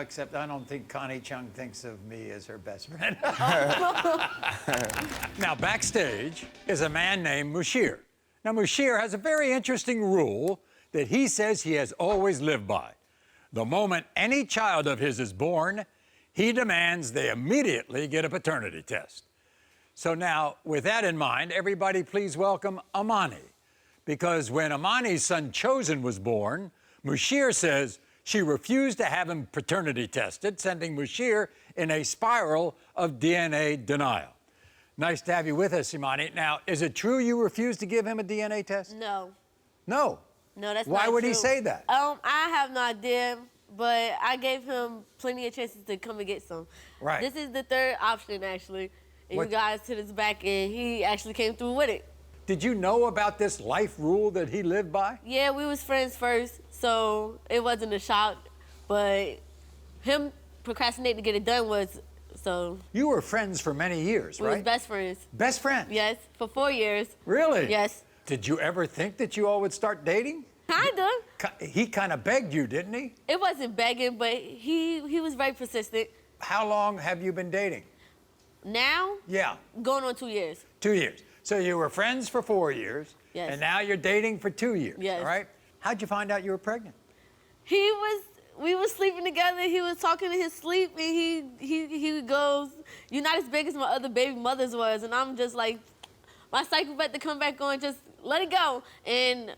except I don't think Connie Chung thinks of me as her best friend. Now, backstage is a man named Musheer. Now, Musheer has a very interesting rule that he says he has always lived by. The moment any child of his is born, he demands they immediately get a paternity test. So now, with that in mind, everybody please welcome Imani. Because when Imani's son Chosen was born, Musheer says she refused to have him paternity tested, sending Musheer in a spiral of DNA denial. Nice to have you with us, Imani. Now, is it true you refused to give him a DNA test? No. No? No, that's not Why would true. he say that? I have no idea, but I gave him plenty of chances to come and get some. Right. This is the third option, actually. And you guys to this back, and he actually came through with it. Did you know about this life rule that he lived by? Yeah, we was friends first, so it wasn't a shock. But him procrastinating to get it done was, so. You were friends for many years, right? We was best friends. Best friends? Yes, for 4 years. Really? Yes. Did you ever think that you all would start dating? Kinda. He kind of begged you, didn't he? It wasn't begging, but he was very persistent. How long have you been dating? Now? Yeah. Going on 2 years. 2 years. So you were friends for 4 years. Yes. And now you're dating for 2 years. Yes. All right? How'd you find out you were pregnant? We was sleeping together. He was talking in his sleep, and he goes, "You're not as big as my other baby mothers was." And I'm just like, my cycle about to come back on, just let it go. And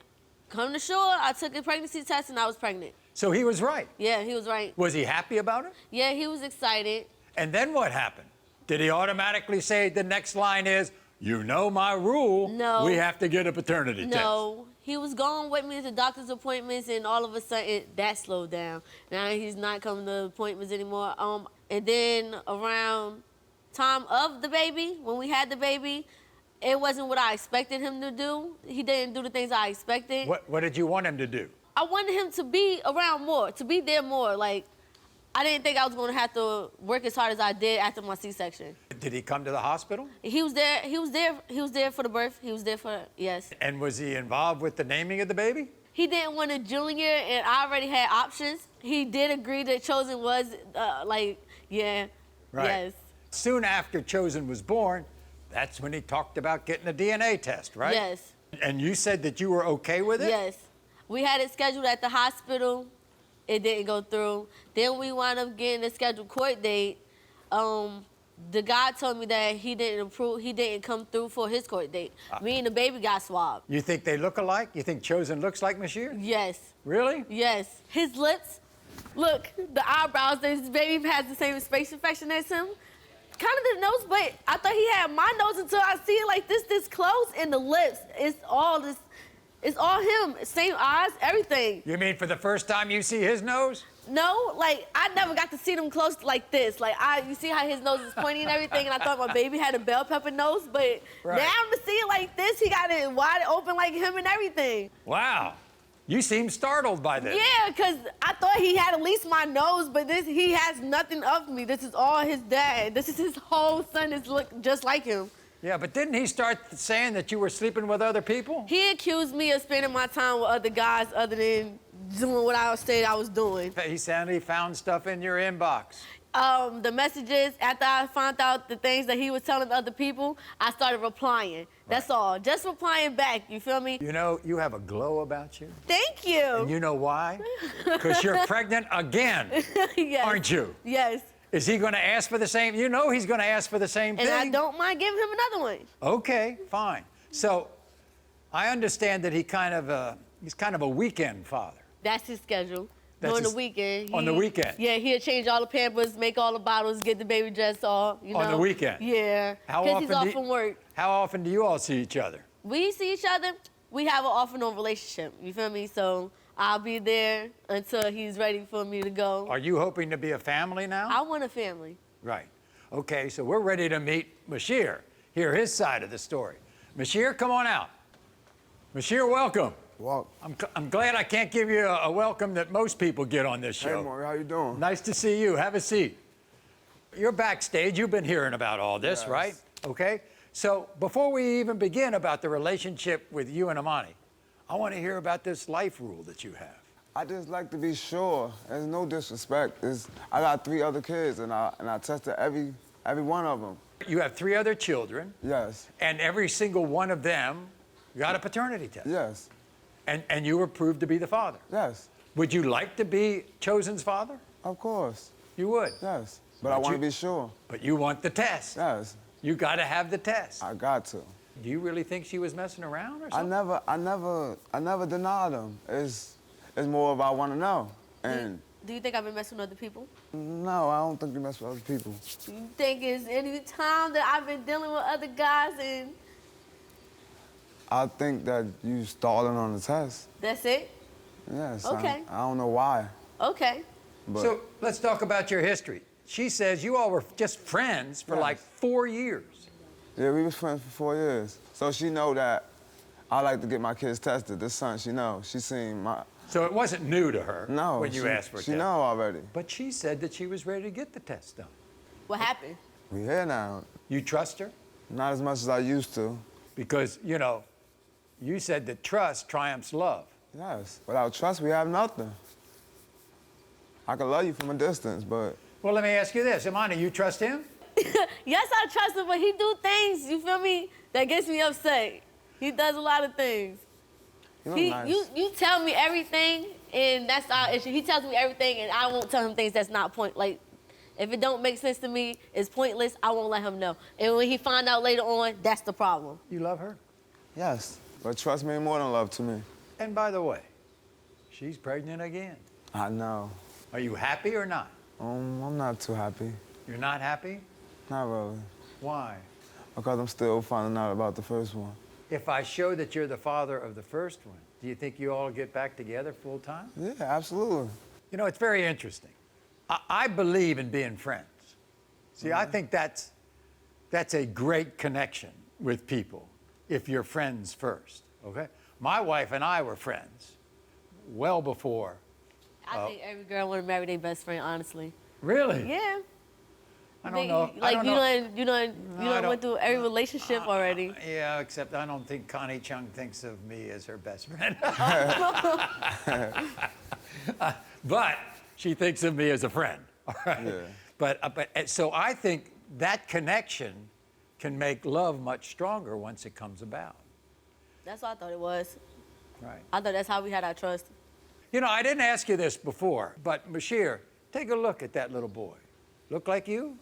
come to shore, I took a pregnancy test, and I was pregnant. So he was right. Yeah, he was right. Was he happy about it? Yeah, he was excited. And then what happened? Did he automatically say the next line is, "You know my rule. No. We have to get a paternity test"? No, he was going with me to doctor's appointments, and all of a sudden that slowed down. Now he's not coming to appointments anymore. And then around time of the baby, when we had the baby, it wasn't what I expected him to do. He didn't do the things I expected. What did you want him to do? I wanted him to be around more, to be there more. Like, I didn't think I was going to have to work as hard as I did after my C-section. Did he come to the hospital? He was there. He was there for the birth. He was there for, yes. And was he involved with the naming of the baby? He didn't want a junior, and I already had options. He did agree that Chosen was, yeah, Right. yes. Soon after Chosen was born, that's when he talked about getting a DNA test, right? Yes. And you said that you were okay with it? Yes. We had it scheduled at the hospital. It didn't go through. Then we wound up getting a scheduled court date. The guy told me that he didn't come through for his court date. Me and the baby got swabbed. You think they look alike? You think Chosen looks like Musheer? Yes. Really? Yes. His lips, look, the eyebrows, this baby has the same space infection as him. Kind of the nose, but I thought he had my nose until I see it like this close, and the lips, it's all him. Same eyes, everything. You mean for the first time you see his nose? No, like, I never got to see them close like this. Like, you see how his nose is pointy and everything, and I thought my baby had a bell pepper nose, but Right. now to see it like this, he got it wide open like him and everything. Wow. You seem startled by this. Yeah, because I thought he had at least my nose, but he has nothing of me. This is all his dad. This is his whole son is look just like him. Yeah, but didn't he start saying that you were sleeping with other people? He accused me of spending my time with other guys other than doing what I said I was doing. He said he found stuff in your inbox. The messages, after I found out the things that he was telling other people, I started replying. That's all. Just replying back, you feel me? You know, you have a glow about you. Thank you. And you know why? Because you're pregnant again, Yes. aren't you? Yes. Is he going to ask for the same? You know he's going to ask for the same thing. And I don't mind giving him another one. Okay, fine. So I understand that he's kind of a weekend father. That's his schedule. That's During his- the weekend. on the weekend? Yeah, he'll change all the Pampers, make all the bottles, get the baby dressed all, you know. On the weekend? Yeah. How Because he's often off from work. How often do you all see each other? We see each other. We have an off and on relationship, you feel me? So I'll be there until he's ready for me to go. Are you hoping to be a family now? I want a family. Right. Okay, so we're ready to meet Musheer, hear his side of the story. Musheer, come on out. Musheer, welcome. Well, I'm glad I can't give you a welcome that most people get on this show. hey, Maury, how you doing? Nice to see you. Have a seat. You're backstage. You've been hearing about all this, Yes. right? Okay. So before we even begin about the relationship with you and Imani, I want to hear about this life rule that you have. I just like to be sure. There's no disrespect. I got 3 other kids, and I tested every one of them. You have 3 other children, Yes. and every single one of them got a paternity test. Yes. And you were proved to be the father. Yes. Would you like to be Chosen's father? Of course. You would. Yes. But I want to be sure. But you want the test. Yes. You got to have the test. I got to. Do you really think she was messing around or I something? never denied them. It's more of I want to know. And Do you think I've been messing with other people? no, I don't think you mess with other people. Do you think it's any time that I've been dealing with other guys and I think that you stalling on the test. that's it? Yes. Okay. I don't know why. Okay. But So let's talk about your history. She says you all were just friends for Yes. like 4 years. yeah, we was friends for 4 years. So she know that I like to get my kids tested. This son, she know. She seen my. So it wasn't new to her No. when you asked for a She test. know already. But she said that she was ready to get the test done. What happened? We here now. You trust her? Not as much as I used to. Because, you know, you said that trust triumphs love. Yes. Without trust, we have nothing. I can love you from a distance, but Well, let me ask you this. Imani, you trust him? Yes, I trust him, but he do things, you feel me, that gets me upset. He does a lot of things. you look nice. You tell me everything, and that's our issue. He tells me everything, and I won't tell him things that's not like, if it don't make sense to me, it's pointless, I won't let him know. And when he find out later on, that's the problem. You love her? Yes. But trust means more than love to me. And by the way, she's pregnant again. I know. Are you happy or not? I'm not too happy. You're not happy? Not really. Why? Because I'm still finding out about the first one. If I show that you're the father of the first one, do you think you all get back together full time? Yeah, absolutely. You know, it's very interesting. I believe in being friends. See, I think that's a great connection with people if you're friends first, okay? My wife and I were friends well before. I think every girl want to marry their best friend, honestly. Really? Yeah. I don't know. Like I don't know. you done went through every relationship already. Yeah, except I don't think Connie Chung thinks of me as her best friend. But she thinks of me as a friend. All right. Yeah. But so I think that connection can make love much stronger once it comes about. That's what I thought it was. Right. I thought that's how we had our trust. You know, I didn't ask you this before, but Musheer, take a look at that little boy. Look like you?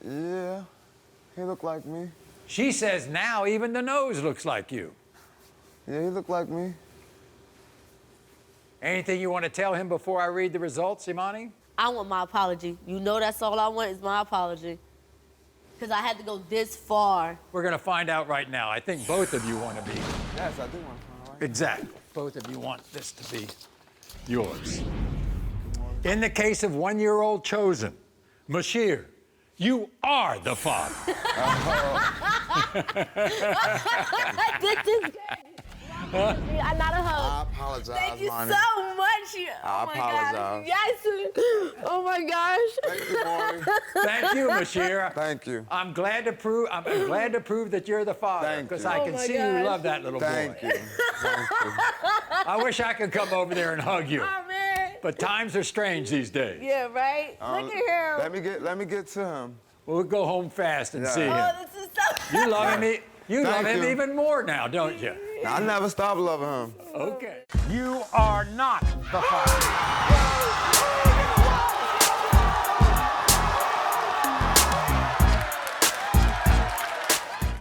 Yeah, he looked like me. She says now even the nose looks like you. Yeah, he looked like me. Anything you want to tell him before I read the results, Imani? I want my apology. You know that's all I want is my apology. Because I had to go this far. We're going to find out right now. I think both of you want to be. Yes, I do want to find out. Exactly. Both of you want this to be yours. In the case of one-year-old Chosen, Musheer, you are the father. This is good. I'm not a hug. I apologize, Thank you Imani. so much. I Oh my apologize. gosh. Yes. Oh my gosh. Thank you, Maury. Thank you, Musheer. Thank you. I'm glad to prove that you're the father, Thank because you. I Oh can my see you gosh. love that little Thank boy. you. Thank you. I wish I could come over there and hug you. Oh man. But times are strange these days. Yeah, right? Look at him. Let me get to him. We'll go home fast and Yeah. see him. Oh, this is so You love him. You love Thank him you. even more now, don't you? I never stop loving him. Okay. You are not the father.